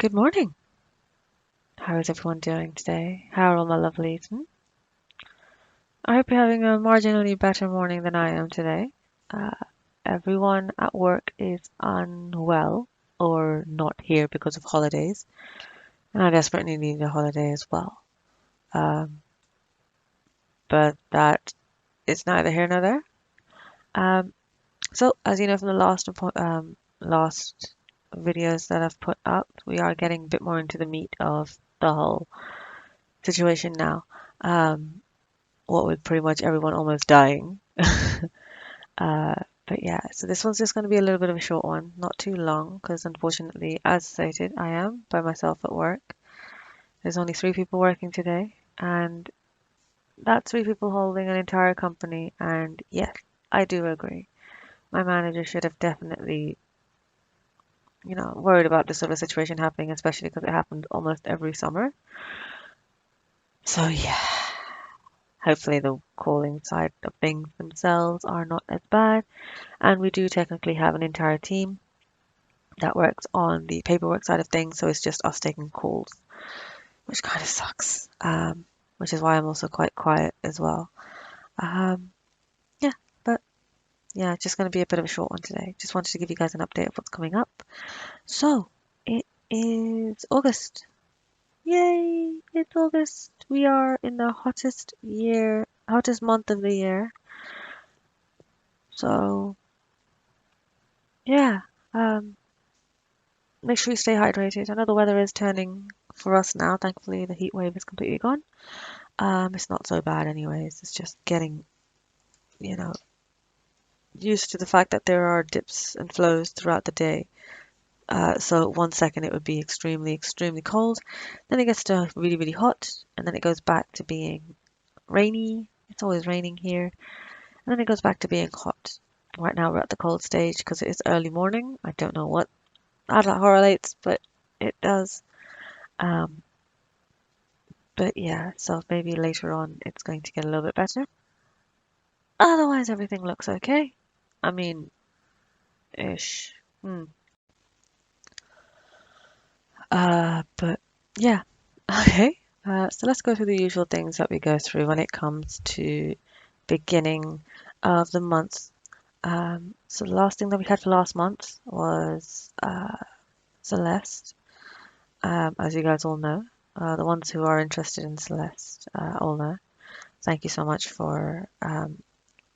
Good morning. How is everyone doing today? How are all my lovelies? I hope you're having a marginally better morning than I am today. Uh, Everyone at work is unwell or not here because of holidays, and I desperately need a holiday as well. Um, but that is neither here nor there. Um, so, as you know from the last videos that I've put up, we are getting a bit more into the meat of the whole situation now. Um, what with pretty much everyone almost dying. Uh, but yeah, so this one's just going to be a little bit of a short one, not too long, because unfortunately, as stated, I am by myself at work. There's only 3 people working today, and that's 3 people holding an entire company. And yes, I do agree. My manager should have definitely, worried about this sort of situation happening, especially because it happens almost every summer. So yeah, hopefully the calling side of things themselves are not as bad. And we do technically have an entire team that works on the paperwork side of things, so it's just us taking calls, which kind of sucks. Which is why I'm also quite quiet as well. Um, yeah, but yeah, just going to be a bit of a short one today. Just wanted to give you guys an update of what's coming up. So it is August. Yay! It's August. We are in the hottest month of the year. So yeah, um, make sure you stay hydrated. I know the weather is turning for us now. Thankfully, the heat wave is completely gone. It's not so bad anyways. It's just getting, you know, used to the fact that there are dips and flows throughout the day. So 1 second it would be extremely, extremely cold. Then it gets to really, really hot. And then it goes back to being rainy. It's always raining here. And then it goes back to being hot. Right now we're at the cold stage because it is early morning. I don't know how that correlates, but it does. Um, but yeah, so maybe later on it's going to get a little bit better. Otherwise, everything looks okay. I mean, ish. Hmm. But yeah. Okay. So let's go through the usual things that we go through when it comes to beginning of the month. So the last thing that we had for last month was Celeste, as you guys all know. The ones who are interested in Celeste all know. Thank you so much for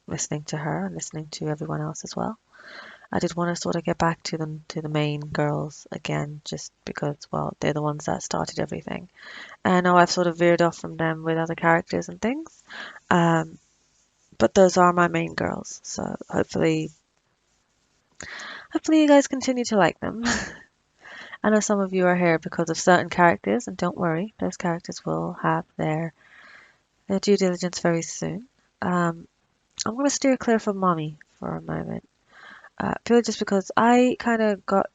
listening to her and listening to everyone else as well. I did want to sort of get back to the main girls again, just because, well, they're the ones that started everything. And now I've sort of veered off from them with other characters and things. Um, but those are my main girls, so hopefully you guys continue to like them. I know some of you are here because of certain characters, and don't worry, those characters will have their due diligence very soon. Um, I'm going to steer clear from Mommy for a moment, purely just because I kind of got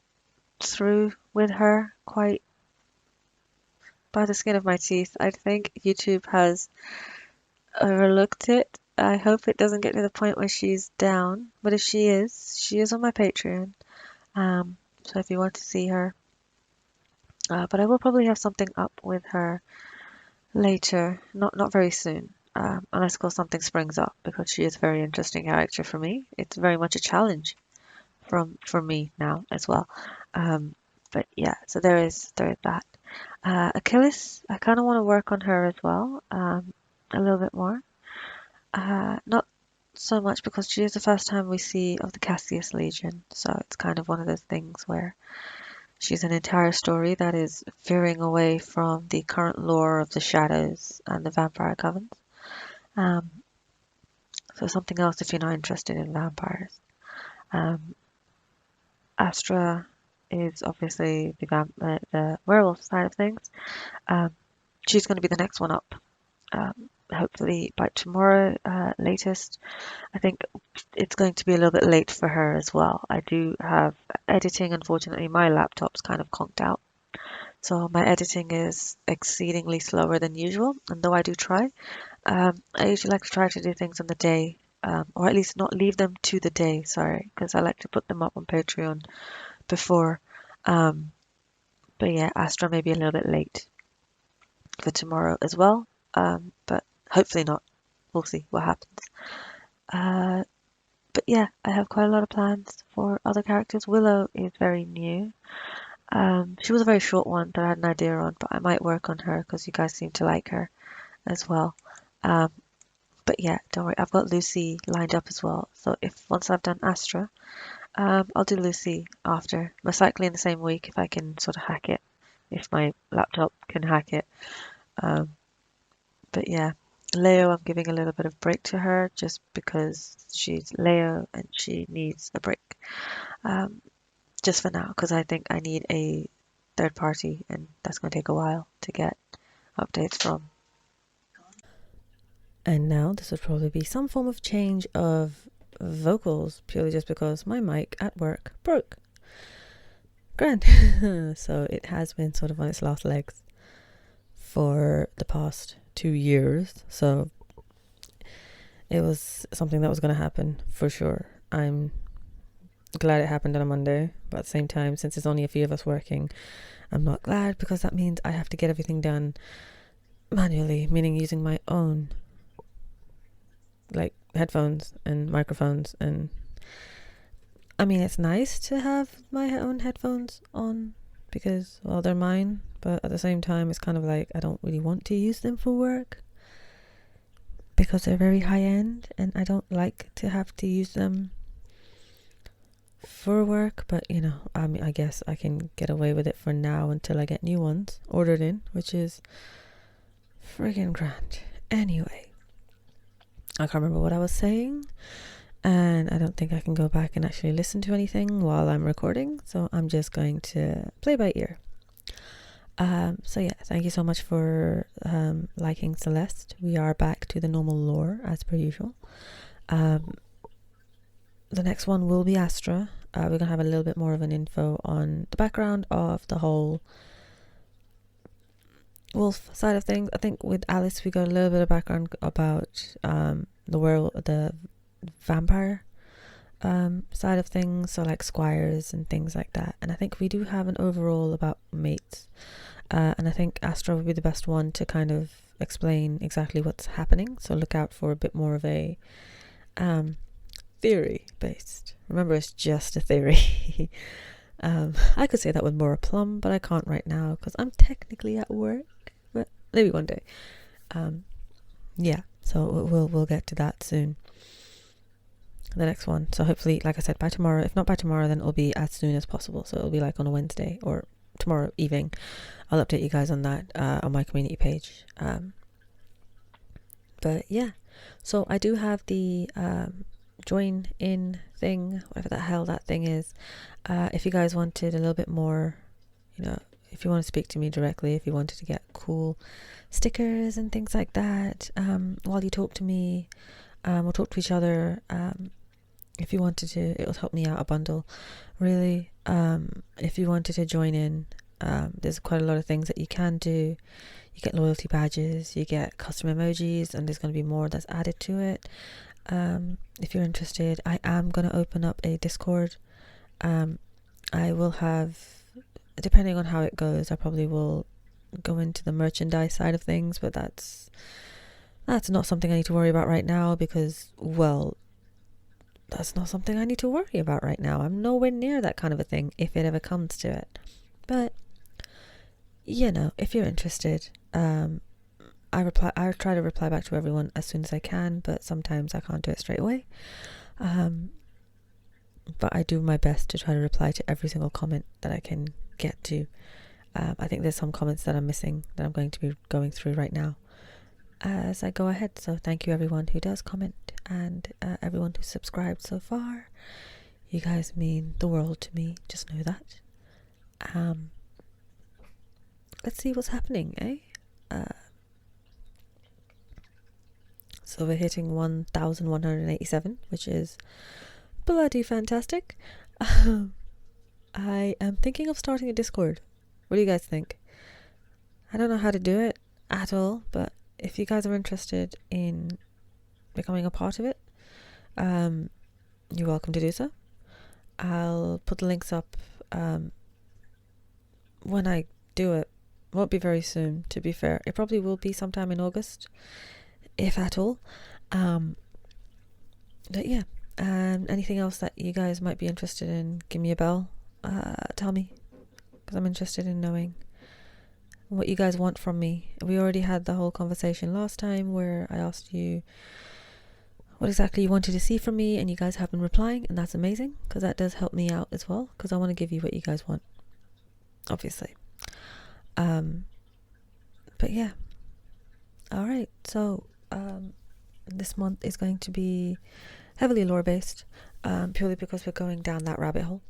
through with her quite by the skin of my teeth. I think YouTube has overlooked it. I hope it doesn't get to the point where she's down, but if she is on my Patreon. So if you want to see her, but I will probably have something up with her later, not very soon, unless of course something springs up because she is a very interesting character for me. It's very much a challenge for me now as well. Um, but yeah, so there is that. Achilles, I kind of want to work on her as well, a little bit more. Not so much because she is the first time we see of the Cassius Legion, so it's kind of one of those things where she's an entire story that is veering away from the current lore of the Shadows and the Vampire Covens. Um, so something else if you're not interested in vampires. Um, Astra is obviously the werewolf side of things. Um, she's going to be the next one up. Hopefully by tomorrow, latest. I think it's going to be a little bit late for her as well. I do have editing. Unfortunately, my laptop's kind of conked out. So my editing is exceedingly slower than usual. And though I do try, I usually like to try to do things on the day, or at least not leave them to the day, sorry, because I like to put them up on Patreon before. Um, But yeah, Astra may be a little bit late for tomorrow as well. But hopefully not. We'll see what happens. Uh, but yeah, I have quite a lot of plans for other characters. Willow is very new. She was a very short one that I had an idea on, but I might work on her because you guys seem to like her as well. Um, but yeah, don't worry, I've got Lucy lined up as well. So if once I've done Astra, I'll do Lucy after, most likely in the same week if I can sort of hack it, if my laptop can hack it. Um, but yeah, Leo, I'm giving a little bit of break to her just because she's Leo and she needs a break. Um, just for now, because I think I need a third party, and that's going to take a while to get updates from. And now this would probably be some form of change of vocals, purely just because my mic at work broke. Grand. So it has been sort of on its last legs for the past 2 years. So it was something that was going to happen for sure. I'm glad it happened on a Monday, but at the same time, since it's only a few of us working, I'm not glad because that means I have to get everything done manually, meaning using my own like headphones and microphones. And I mean, it's nice to have my own headphones on because, well, they're mine, but at the same time it's kind of like I don't really want to use them for work because they're very high end and I don't like to have to use them for work. But you know, I mean, I guess I can get away with it for now until I get new ones ordered in, which is friggin' grand. Anyway, I can't remember what I was saying, and I don't think I can go back and actually listen to anything while I'm recording, so I'm just going to play by ear. So yeah, thank you so much for liking Celeste. We are back to the normal lore as per usual. The next one will be Astra. We're going to have a little bit more of an info on the background of the whole wolf side of things. I think with Alice we got a little bit of background about the world, the vampire side of things, so like squires and things like that. And I think we do have an overall about mates. And I think Astra would be the best one to kind of explain exactly what's happening. So look out for a bit more of a theory based. Remember, it's just a theory. I could say that with more aplomb, but I can't right now because I'm technically at work. But maybe one day. Yeah, so we'll get to that soon. The next one. So hopefully, like I said, by tomorrow. If not by tomorrow, then it'll be as soon as possible. So it'll be like on a Wednesday or tomorrow evening. I'll update you guys on that on my community page. But yeah, so I do have the join in thing, whatever the hell that thing is. If you guys wanted a little bit more, you know, if you want to speak to me directly, if you wanted to get cool stickers and things like that, while you talk to me, we'll talk to each other. If you wanted to, it'll help me out a bundle, really. If you wanted to join in, there's quite a lot of things that you can do. You get loyalty badges, you get custom emojis, and there's going to be more that's added to it. If you're interested, I am going to open up a Discord. I will have, depending on how it goes, I probably will go into the merchandise side of things, but that's not something I need to worry about right now because, well, that's not something I need to worry about right now. I'm nowhere near that kind of a thing if it ever comes to it. But you know, if you're interested, I try to reply back to everyone as soon as I can, but sometimes I can't do it straight away. But I do my best to try to reply to every single comment that I can get to. I think there's some comments that I'm missing that I'm going to be going through right now as I go ahead. So thank you everyone who does comment and everyone who's subscribed so far. You guys mean the world to me, just know that. Let's see what's happening, eh? So we're hitting 1,187, which is bloody fantastic. I am thinking of starting a Discord. What do you guys think? I don't know how to do it at all, but if you guys are interested in becoming a part of it, you're welcome to do so. I'll put the links up when I do it, won't be very soon, to be fair. It probably will be sometime in August, if at all. But yeah, anything else that you guys might be interested in, give me a bell. Tell me, because I'm interested in knowing what you guys want from me. We already had the whole conversation last time where I asked you what exactly you wanted to see from me, and you guys have been replying, and that's amazing, because that does help me out as well, because I want to give you what you guys want, obviously. But yeah, all right. So this month is going to be heavily lore based, purely because we're going down that rabbit hole.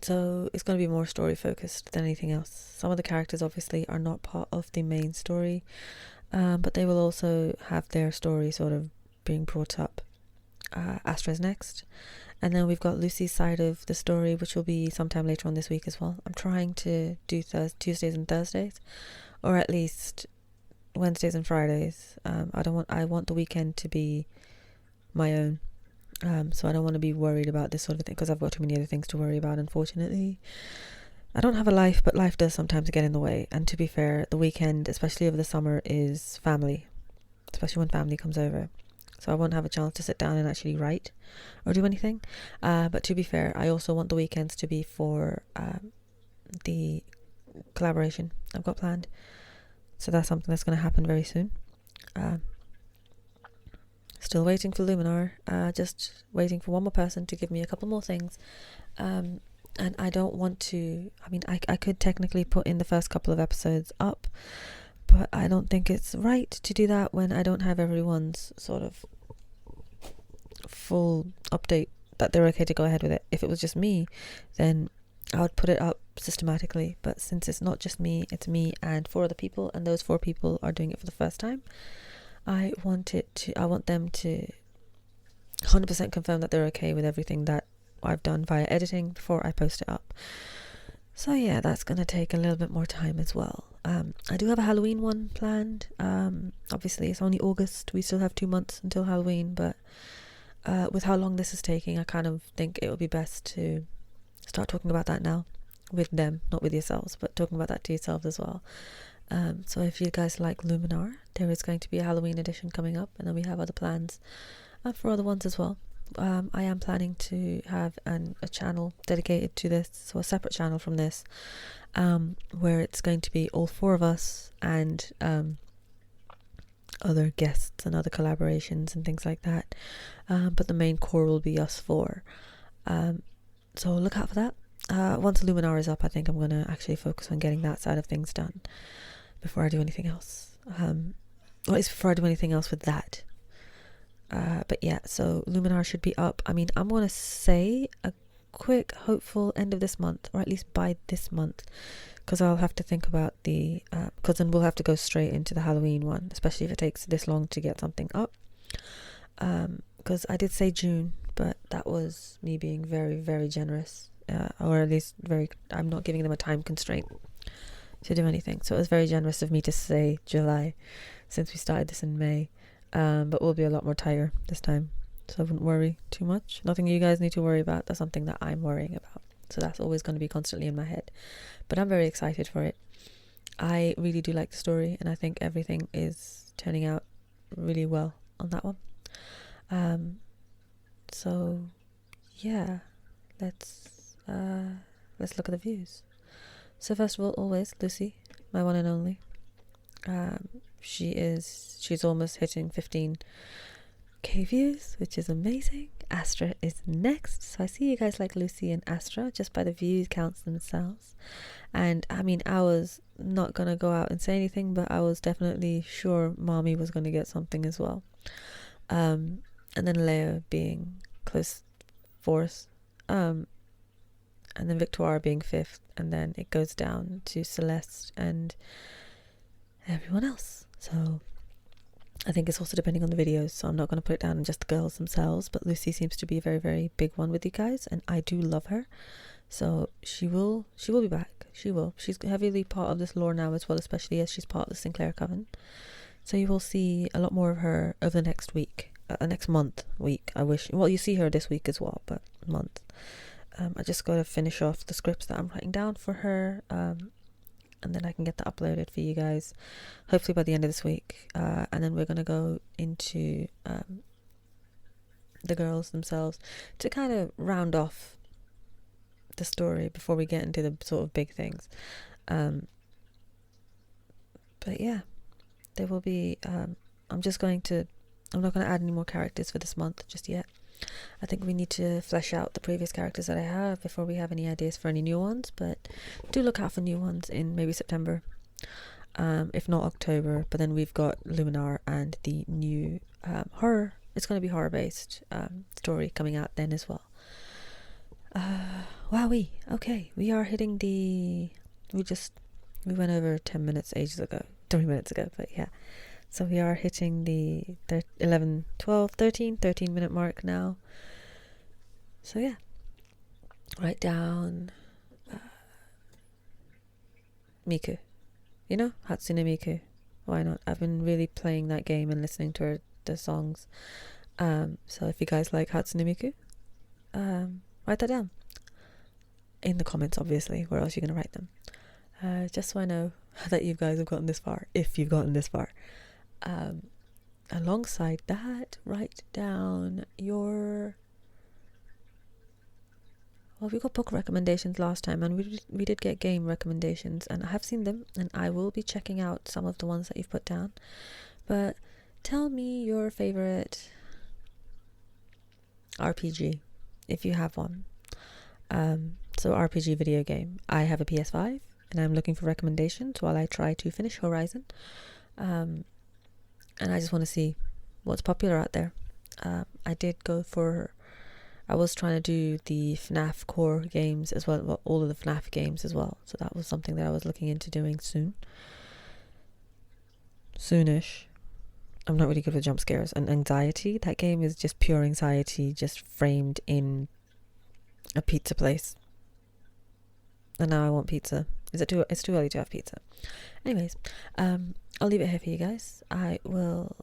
So it's going to be more story focused than anything else. Some of the characters obviously are not part of the main story, but they will also have their story sort of being brought up. Astra's next, and then we've got Lucy's side of the story, which will be sometime later on this week as well. I'm trying to do Tuesdays and Thursdays, or at least Wednesdays and Fridays. I want the weekend to be my own, so I don't want to be worried about this sort of thing, because I've got too many other things to worry about, unfortunately. I don't have a life, but life does sometimes get in the way, and to be fair, the weekend, especially over the summer, is family, especially when family comes over. So I won't have a chance to sit down and actually write or do anything. But to be fair, I also want the weekends to be for the collaboration I've got planned. So that's something that's going to happen very soon. Still waiting for Luminar. Just waiting for one more person to give me a couple more things. And I don't want to... I mean, I could technically put in the first couple of episodes up, but I don't think it's right to do that when I don't have everyone's sort of full update that they're okay to go ahead with it. If it was just me, then I would put it up systematically. But since it's not just me, it's me and 4 other people, and those 4 people are doing it for the first time, I want them to 100% confirm that they're okay with everything that I've done via editing before I post it up. So yeah, that's going to take a little bit more time as well. I do have a Halloween one planned. Obviously, it's only August. We still have 2 months until Halloween, but with how long this is taking, I kind of think it would be best to start talking about that now with them, not with yourselves, but talking about that to yourselves as well. So if you guys like Luminar, there is going to be a Halloween edition coming up, and then we have other plans for other ones as well. I am planning to have a channel dedicated to this, so a separate channel from this, where it's going to be all 4 of us and other guests and other collaborations and things like that, but the main core will be us 4. So look out for that. Once Luminar is up, I think I'm going to actually focus on getting that side of things done before I do anything else, or at least before I do anything else with that. But yeah, so Luminar should be up. I mean, I'm going to say a quick hopeful end of this month, or at least by this month, because I'll have to think about because then we'll have to go straight into the Halloween one, especially if it takes this long to get something up. Because I did say June, but that was me being very, very generous, or at least I'm not giving them a time constraint to do anything. So it was very generous of me to say July, since we started this in May. But we'll be a lot more tighter this time, so I wouldn't worry too much. Nothing you guys need to worry about. That's something that I'm worrying about, so that's always going to be constantly in my head. But I'm very excited for it. I really do like the story, and I think everything is turning out really well on that one. So yeah, let's look at the views. So first of all, always Lucy, my one and only. She's almost hitting 15k views, which is amazing. Astra is next, so I see you guys like Lucy and Astra just by the view counts themselves. And I mean, I was not gonna go out and say anything, but I was definitely sure Mommy was gonna get something as well. And then Leia being close 4th, and then Victoire being 5th, and then it goes down to Celeste and everyone else. So I think it's also depending on the videos, so I'm not going to put it down on just the girls themselves, but Lucy seems to be a very, very big one with you guys, and I do love her, so she will be back. She's heavily part of this lore now as well, especially as she's part of the Sinclair Coven, so you will see a lot more of her over the next week, next week, I wish. Well, you see her this week as well, but month. I just got to finish off the scripts that I'm writing down for her, and then I can get that uploaded for you guys, hopefully by the end of this week. And then we're going to go into the girls themselves to kind of round off the story before we get into the sort of big things. But yeah, there will be, I'm not going to add any more characters for this month just yet. I think we need to flesh out the previous characters that I have before we have any ideas for any new ones, but do look out for new ones in maybe September, if not October. But then we've got Luminar and the new horror, it's going to be horror based story coming out then as well. Wowee. Okay, we are hitting we went over 10 minutes 3 minutes ago, but yeah. So we are hitting the 11, 12, 13 minute mark now. So yeah. Write down Miku. You know, Hatsune Miku. Why not? I've been really playing that game and listening to the songs. So if you guys like Hatsune Miku, write that down. In the comments, obviously. Where else are you going to write them? Just so I know that you guys have gotten this far. If you've gotten this far. Alongside that, write down your... Well, we got book recommendations last time, and we did get game recommendations, and I have seen them, and I will be checking out some of the ones that you've put down. But tell me your favorite RPG, if you have one. So RPG video game. I have a PS5, and I'm looking for recommendations while I try to finish Horizon. And I just want to see what's popular out there. I was trying to do the FNAF core games as well, all of the FNAF games as well. So that was something that I was looking into doing soonish. I'm not really good with jump scares and anxiety. That game is just pure anxiety, just framed in a pizza place. And now I want pizza. It's too early to have pizza. Anyways, I'll leave it here for you guys. I will,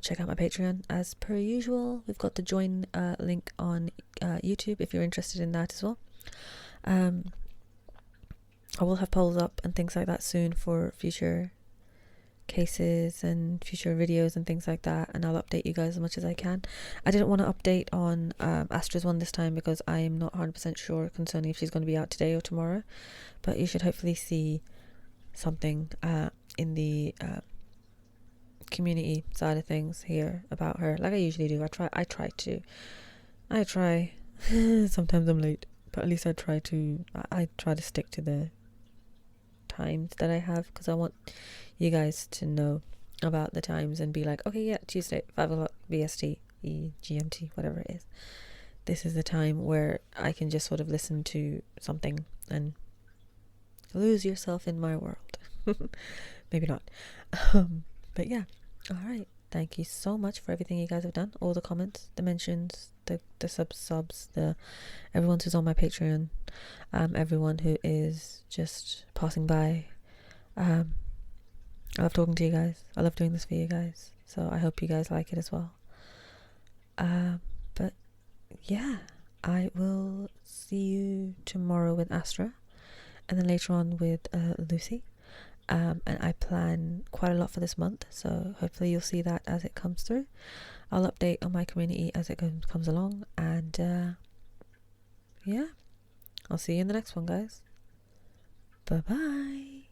check out my Patreon as per usual. We've got the join link on YouTube if you're interested in that as well. I will have polls up and things like that soon for future cases and future videos and things like that, and I'll update you guys as much as I can. I didn't want to update on Astra's one this time because I'm not 100% sure concerning if she's going to be out today or tomorrow, but you should hopefully see something in the community side of things here about her, like I usually do. I try sometimes I'm late, but at least I try to stick to the times that I have, because I want you guys to know about the times and be like, okay, yeah, Tuesday 5 o'clock BST, GMT, whatever it is, this is the time where I can just sort of listen to something and lose yourself in my world. Maybe not. But yeah, all right, thank you so much for everything you guys have done, all the comments, the mentions, the subs, everyone who's on my Patreon, everyone who is just passing by. I love talking to you guys. I love doing this for you guys, so I hope you guys like it as well. But yeah, I will see you tomorrow with Astra, and then later on with Lucy. And I plan quite a lot for this month, so hopefully you'll see that as it comes through. I'll update on my community as it comes along, and yeah, I'll see you in the next one, guys. Bye bye.